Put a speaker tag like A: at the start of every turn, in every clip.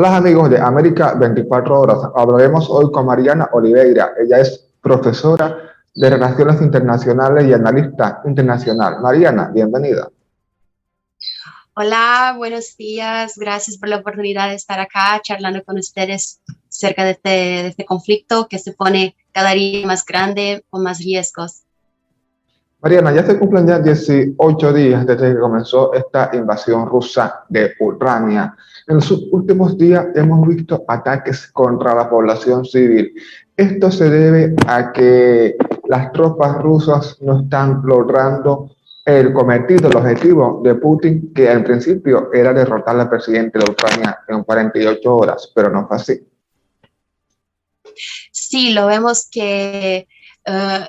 A: Hola amigos de América 24 Horas. Hablaremos hoy con Mariana Oliveira. Ella es profesora de Relaciones Internacionales y analista internacional. Mariana, bienvenida.
B: Hola, buenos días. Gracias por la oportunidad de estar acá charlando con ustedes acerca de este conflicto que se pone cada día más grande, con más riesgos.
A: Mariana, ya se cumplen ya 18 días desde que comenzó esta invasión rusa de Ucrania. En los últimos días hemos visto ataques contra la población civil. Esto se debe a que las tropas rusas no están logrando el cometido, el objetivo de Putin, que al principio era derrotar al presidente de Ucrania en 48 horas, pero no fue así.
B: Sí, lo vemos que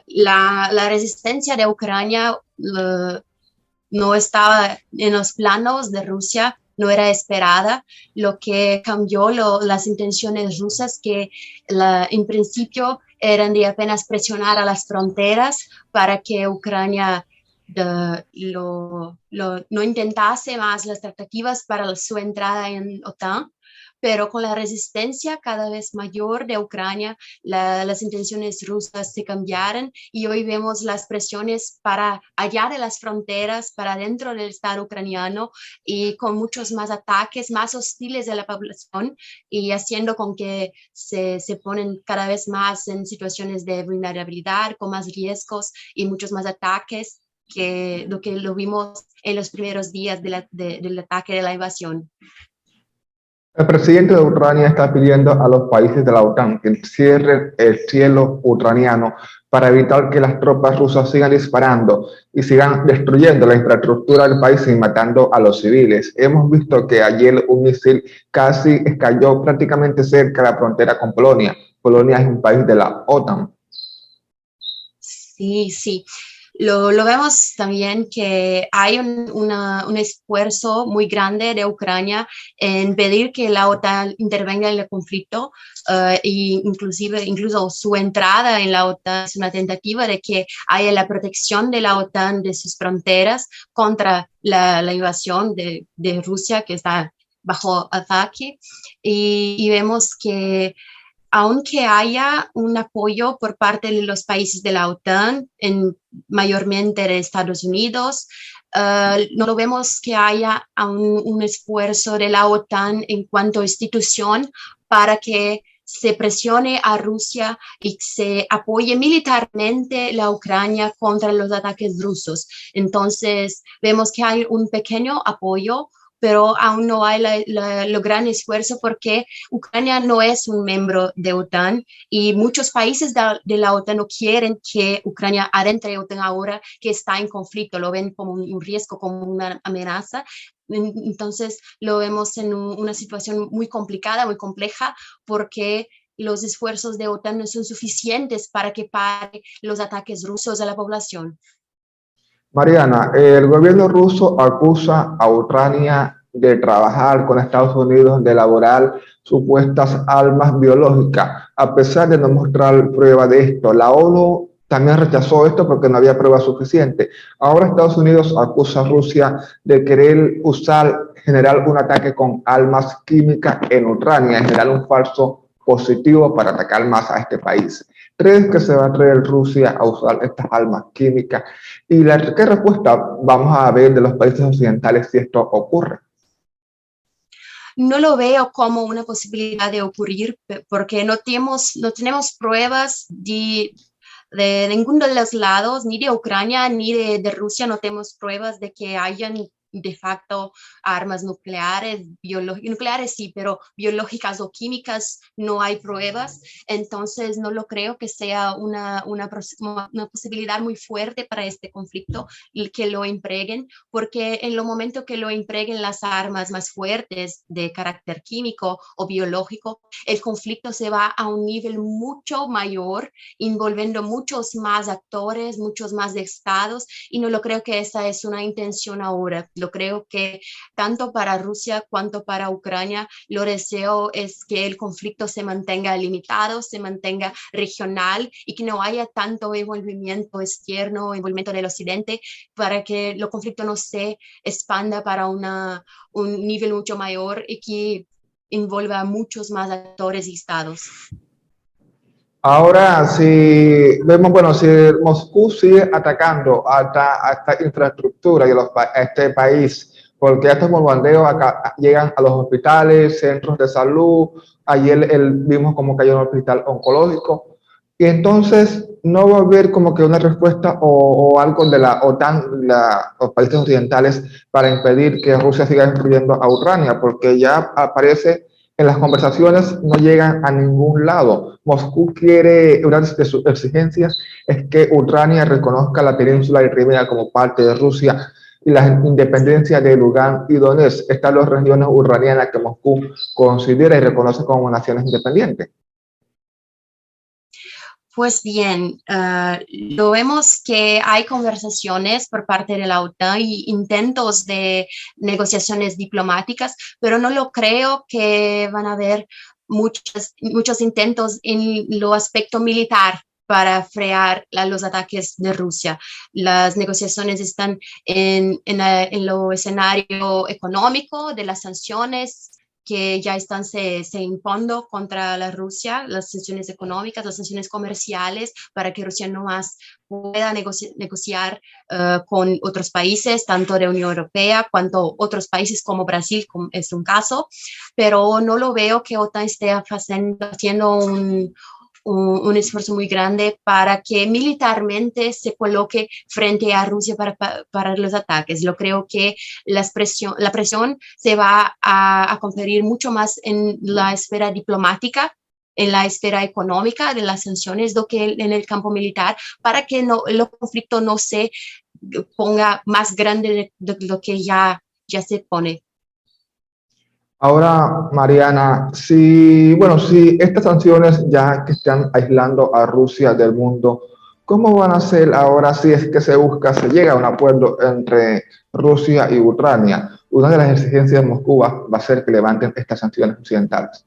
B: la resistencia de Ucrania no estaba en los planos de Rusia, no era esperada. Lo que cambió las intenciones rusas que en principio eran de apenas presionar a las fronteras para que Ucrania no intentase más las tratativas para su entrada en OTAN, pero con la resistencia cada vez mayor de Ucrania, las intenciones rusas se cambiaron y hoy vemos las presiones para allá de las fronteras, para dentro del Estado ucraniano y con muchos más ataques, más hostiles de la población y haciendo con que se ponen cada vez más en situaciones de vulnerabilidad, con más riesgos y muchos más ataques que lo vimos en los primeros días del ataque de la invasión.
A: El presidente de Ucrania está pidiendo a los países de la OTAN que cierren el cielo ucraniano para evitar que las tropas rusas sigan disparando y sigan destruyendo la infraestructura del país y matando a los civiles. Hemos visto que ayer un misil casi cayó prácticamente cerca de la frontera con Polonia. Polonia es un país de la OTAN.
B: Sí, sí. Lo vemos también que hay un esfuerzo muy grande de Ucrania en pedir que la OTAN intervenga en el conflicto e incluso su entrada en la OTAN es una tentativa de que haya la protección de la OTAN de sus fronteras contra la invasión de Rusia que está bajo ataque y vemos que aunque haya un apoyo por parte de los países de la OTAN, mayormente de Estados Unidos, no lo vemos que haya un esfuerzo de la OTAN en cuanto a institución para que se presione a Rusia y se apoye militarmente la Ucrania contra los ataques rusos. Entonces, vemos que hay un pequeño apoyo, pero aún no hay lo gran esfuerzo porque Ucrania no es un miembro de OTAN y muchos países de la OTAN no quieren que Ucrania adentre a OTAN ahora que está en conflicto, lo ven como un riesgo, como una amenaza. Entonces lo vemos en una situación muy complicada, muy compleja, porque los esfuerzos de OTAN no son suficientes para que pare los ataques rusos a la población.
A: Mariana, el gobierno ruso acusa a Ucrania de trabajar con Estados Unidos, de elaborar supuestas armas biológicas, a pesar de no mostrar prueba de esto. La ONU también rechazó esto porque no había pruebas suficientes. Ahora Estados Unidos acusa a Rusia de querer generar un ataque con armas químicas en Ucrania, generar un falso positivo para atacar más a este país. ¿Crees que se va a atrever Rusia a usar estas armas químicas? ¿Y qué respuesta vamos a ver de los países occidentales si esto ocurre?
B: No lo veo como una posibilidad de ocurrir porque no tenemos pruebas de ninguno de los lados, ni de Ucrania ni de Rusia, no tenemos pruebas de que hayan de facto armas nucleares, nucleares sí, pero biológicas o químicas no hay pruebas, entonces no lo creo que sea una posibilidad muy fuerte para este conflicto que lo impreguen, porque en el momento que lo impreguen las armas más fuertes de carácter químico o biológico, el conflicto se va a un nivel mucho mayor envolviendo muchos más actores, muchos más estados, y no lo creo que esa es una intención ahora. Lo creo que tanto para Rusia cuanto para Ucrania, lo deseo es que el conflicto se mantenga limitado, se mantenga regional y que no haya tanto envolvimiento externo, envolvimiento del occidente, para que el conflicto no se expanda para un nivel mucho mayor y que envuelve a muchos más actores y estados.
A: Ahora, si vemos, bueno, si Moscú sigue atacando a esta infraestructura y a este país, porque estos bombardeos acá llegan a los hospitales, centros de salud, ayer vimos como cayó un hospital oncológico, y entonces no va a haber como que una respuesta o algo de la OTAN, los países occidentales, para impedir que Rusia siga influyendo a Ucrania, porque ya aparece en las conversaciones no llegan a ningún lado. Moscú quiere, una de sus exigencias es que Ucrania reconozca la península de Crimea como parte de Rusia y la independencia de Lugansk y Donetsk. Estas dos regiones ucranianas que Moscú considera y reconoce como naciones independientes.
B: Pues bien, lo vemos que hay conversaciones por parte de la OTAN y intentos de negociaciones diplomáticas, pero no lo creo que van a haber muchos intentos en lo aspecto militar para frear los ataques de Rusia. Las negociaciones están en lo escenario económico de las sanciones que ya están se imponiendo contra la Rusia, las sanciones económicas, las sanciones comerciales, para que Rusia no más pueda negociar con otros países, tanto de la Unión Europea cuanto otros países como Brasil, como es un caso, pero no lo veo que OTAN esté haciendo un esfuerzo muy grande para que militarmente se coloque frente a Rusia para los ataques. Yo creo que la presión se va a conferir mucho más en la esfera diplomática, en la esfera económica de las sanciones, do que en el campo militar, para que el conflicto no se ponga más grande de lo que ya se pone.
A: Ahora, Mariana, bueno, si estas sanciones ya que están aislando a Rusia del mundo, ¿cómo van a ser ahora si es que se llega a un acuerdo entre Rusia y Ucrania? Una de las exigencias de Moscú va a ser que levanten estas sanciones occidentales.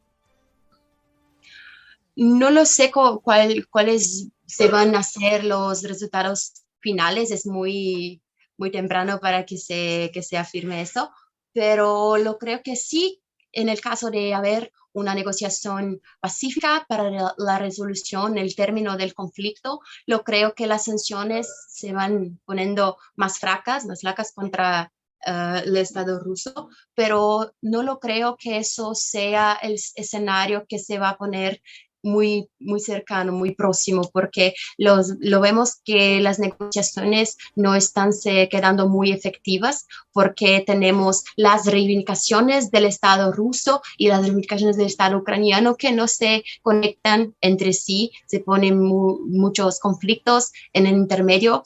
B: No lo sé cuáles se van a hacer los resultados finales, es muy temprano para que se afirme eso, pero lo creo que sí, en el caso de haber una negociación pacífica para la resolución, el término del conflicto, lo creo que las sanciones se van poniendo más flacas contra el Estado ruso, pero no lo creo que eso sea el escenario que se va a poner muy cercano, muy próximo, porque lo vemos que las negociaciones no están quedando muy efectivas porque tenemos las reivindicaciones del Estado ruso y las reivindicaciones del Estado ucraniano que no se conectan entre sí, se ponen muchos conflictos en el intermedio.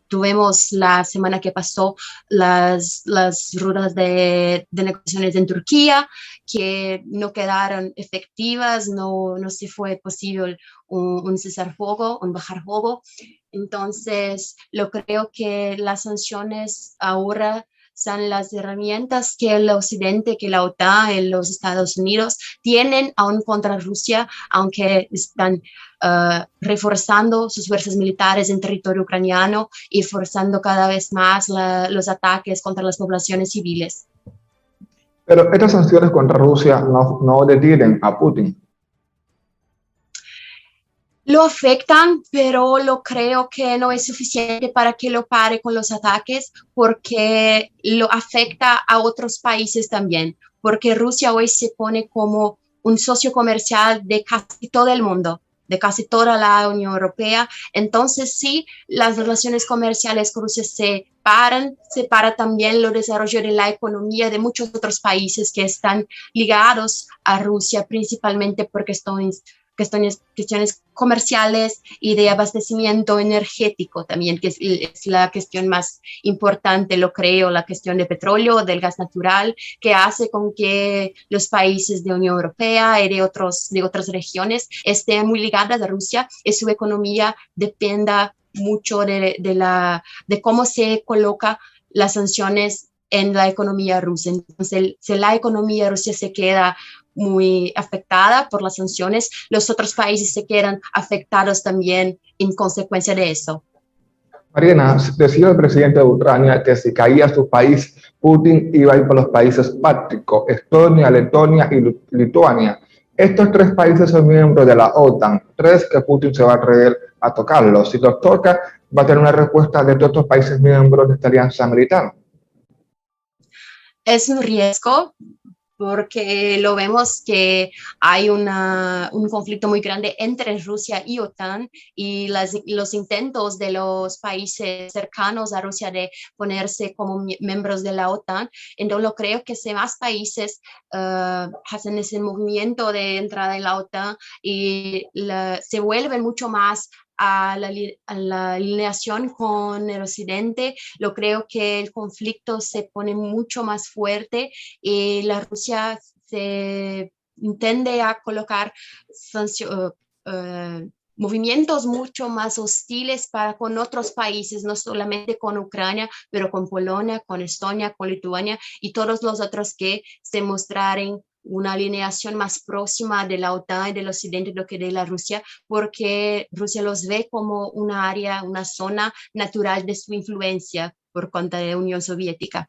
B: Tuvimos la semana que pasó las ruedas de negociaciones en Turquía que no quedaron efectivas, no se fue posible un cesar fuego, un bajar fuego. Entonces, lo creo que las sanciones ahora son las herramientas que el Occidente, que la OTAN, y los Estados Unidos tienen aún contra Rusia, aunque están reforzando sus fuerzas militares en territorio ucraniano y forzando cada vez más los ataques contra las poblaciones civiles.
A: Pero estas sanciones contra Rusia no detienen a Putin.
B: Lo afectan, pero lo creo que no es suficiente para que lo pare con los ataques porque lo afecta a otros países también, porque Rusia hoy se pone como un socio comercial de casi todo el mundo, de casi toda la Unión Europea. Entonces, sí, las relaciones comerciales con Rusia se para también el desarrollo de la economía de muchos otros países que están ligados a Rusia, principalmente porque cuestiones comerciales y de abastecimiento energético también, que es la cuestión más importante, lo creo, la cuestión de petróleo, del gas natural, que hace con que los países de Unión Europea y de otras regiones estén muy ligadas a Rusia y su economía dependa mucho de cómo se coloca las sanciones en la economía rusa. Entonces, si la economía rusa se queda muy afectada por las sanciones, los otros países se quedan afectados también en consecuencia de eso.
A: Mariana, decía el presidente de Ucrania que si caía su país, Putin iba a ir por los países bálticos, Estonia, Letonia y Lituania. Estos tres países son miembros de la OTAN, tres que Putin se va a atrever a tocarlos. Si los toca, va a tener una respuesta de todos estos países miembros de esta alianza militar.
B: Es un riesgo porque lo vemos que hay un conflicto muy grande entre Rusia y OTAN y los intentos de los países cercanos a Rusia de ponerse como miembros de la OTAN. Entonces, lo creo que si más países hacen ese movimiento de entrada en la OTAN y se vuelven mucho más a la alineación con el occidente, lo creo que el conflicto se pone mucho más fuerte y la Rusia se intende a colocar movimientos mucho más hostiles para con otros países, no solamente con Ucrania, pero con Polonia, con Estonia, con Lituania y todos los otros que se mostraren una alineación más próxima de la OTAN y del occidente de lo que de la Rusia, porque Rusia los ve como una área, una zona natural de su influencia por cuenta de la Unión Soviética.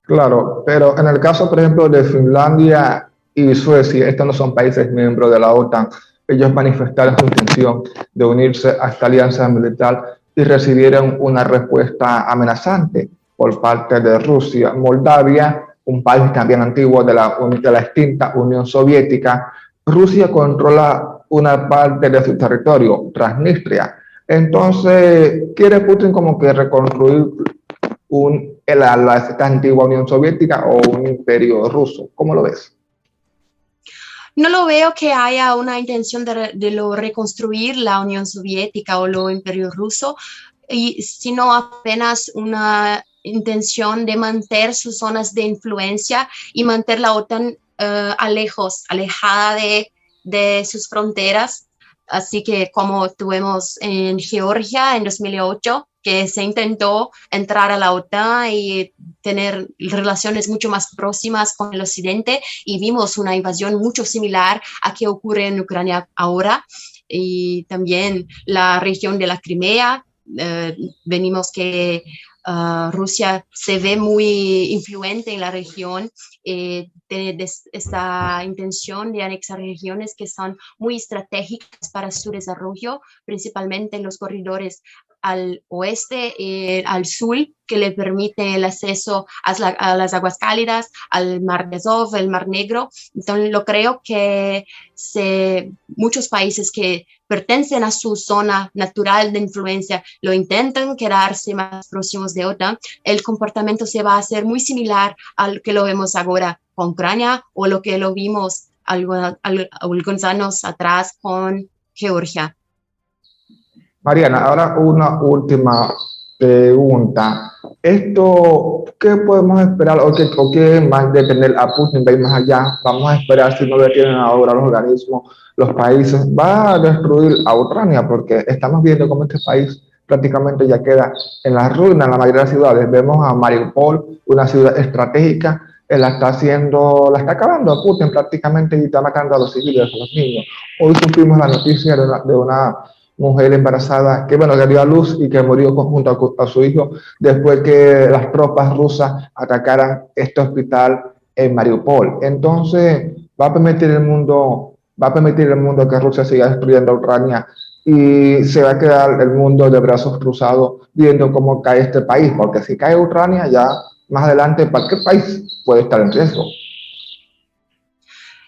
A: Claro, pero en el caso, por ejemplo, de Finlandia y Suecia, estos no son países miembros de la OTAN. Ellos manifestaron su intención de unirse a esta alianza militar y recibieron una respuesta amenazante por parte de Rusia. Moldavia, un país también antiguo de la extinta Unión Soviética, Rusia controla una parte de su territorio, Transnistria. Entonces, quiere Putin como que reconstruir esta antigua Unión Soviética o un imperio ruso. ¿Cómo lo ves?
B: No lo veo que haya una intención de reconstruir la Unión Soviética o el Imperio Ruso, sino apenas una intención de mantener sus zonas de influencia y mantener la OTAN alejada de sus fronteras. Así que como tuvimos en Georgia en 2008, que se intentó entrar a la OTAN y tener relaciones mucho más próximas con el occidente y vimos una invasión mucho similar a que ocurre en Ucrania ahora. Y también la región de la Crimea, venimos que Rusia se ve muy influente en la región, de esta intención de anexar regiones que son muy estratégicas para su desarrollo, principalmente en los corredores al oeste, al sur, que le permite el acceso a las aguas cálidas, al mar de Azov, el mar Negro. Entonces, lo creo que muchos países que pertenecen a su zona natural de influencia lo intentan quedarse más próximos de OTAN, el comportamiento se va a hacer muy similar al que lo vemos ahora con Ucrania o lo que lo vimos algunos años atrás con Georgia.
A: Mariana, ahora una última pregunta. ¿Esto qué podemos esperar o qué más detener a Putin de ir más allá? Vamos a esperar si no detienen ahora los organismos, los países. Va a destruir a Ucrania porque estamos viendo cómo este país prácticamente ya queda en las ruinas en la mayoría de las ciudades. Vemos a Mariupol, una ciudad estratégica, la está acabando a Putin prácticamente y está matando a los civiles, a los niños. Hoy supimos la noticia de una mujer embarazada que, bueno, que dio a luz y que murió junto a su hijo después que las tropas rusas atacaran este hospital en Mariupol. Entonces, va a permitir el mundo que Rusia siga destruyendo a Ucrania y se va a quedar el mundo de brazos cruzados viendo cómo cae este país, porque si cae Ucrania, ya más adelante cualquier país puede estar en riesgo.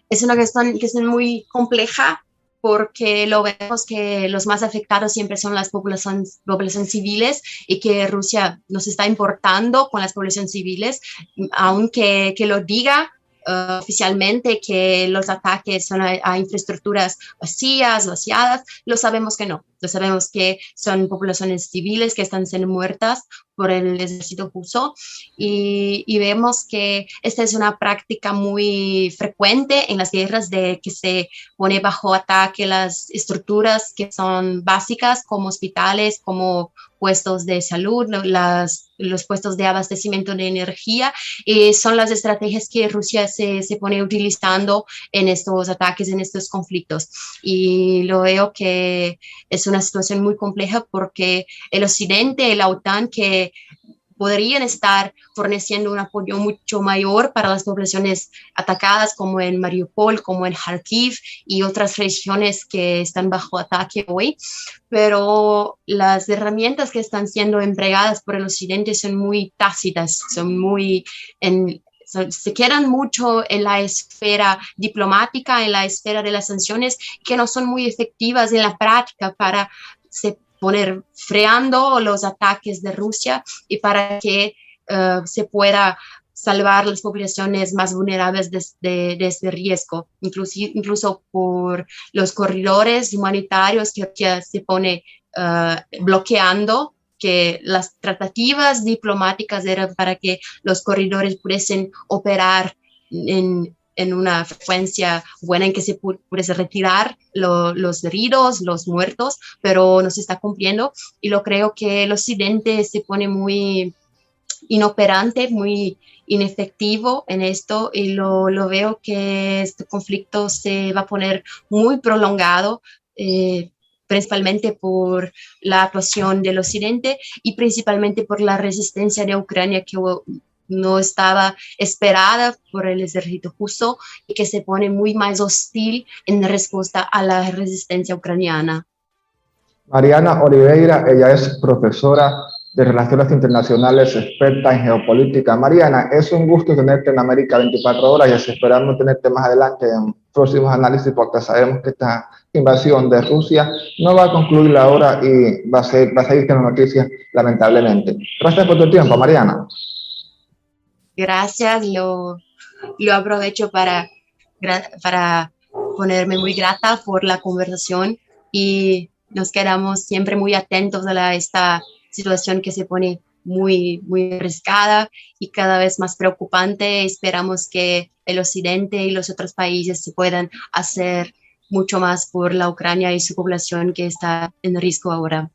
B: Es una cuestión muy compleja porque lo vemos que los más afectados siempre son las poblaciones civiles y que Rusia nos está importando con las poblaciones civiles, aunque que lo diga oficialmente que los ataques son a infraestructuras vaciadas, lo sabemos que no. Lo sabemos que son poblaciones civiles que están siendo muertas por el ejército ruso y vemos que esta es una práctica muy frecuente en las guerras de que se pone bajo ataque las estructuras que son básicas como hospitales, como puestos de salud, los puestos de abastecimiento de energía, son las estrategias que Rusia se pone utilizando en estos ataques, en estos conflictos. Y lo veo que es una situación muy compleja porque el Occidente, la OTAN, que podrían estar forneciendo un apoyo mucho mayor para las poblaciones atacadas, como en Mariupol, como en Kharkiv y otras regiones que están bajo ataque hoy. Pero las herramientas que están siendo empleadas por el Occidente son muy tácitas, son muy se quedan mucho en la esfera diplomática, en la esfera de las sanciones, que no son muy efectivas en la práctica para poner freando los ataques de Rusia y para que se pueda salvar las poblaciones más vulnerables de este riesgo, incluso por los corredores humanitarios que se pone bloqueando, que las tratativas diplomáticas eran para que los corredores pudiesen operar en una frecuencia buena en que se pudiese retirar los heridos, los muertos, pero no se está cumpliendo y lo creo que el Occidente se pone muy inoperante, muy inefectivo en esto y lo veo que este conflicto se va a poner muy prolongado, principalmente por la actuación del Occidente y principalmente por la resistencia de Ucrania que no estaba esperada por el ejército ruso y que se pone muy más hostil en respuesta a la resistencia ucraniana.
A: Mariana Oliveira, ella es profesora de Relaciones Internacionales, experta en geopolítica. Mariana, es un gusto tenerte en América 24 horas y esperamos tenerte más adelante en próximos análisis porque sabemos que esta invasión de Rusia no va a concluir ahora y va a seguir teniendo noticias lamentablemente. Gracias por tu tiempo, Mariana.
B: Gracias, lo aprovecho para ponerme muy grata por la conversación y nos quedamos siempre muy atentos a esta situación que se pone muy, muy arriesgada y cada vez más preocupante. Esperamos que el Occidente y los otros países se puedan hacer mucho más por la Ucrania y su población que está en riesgo ahora.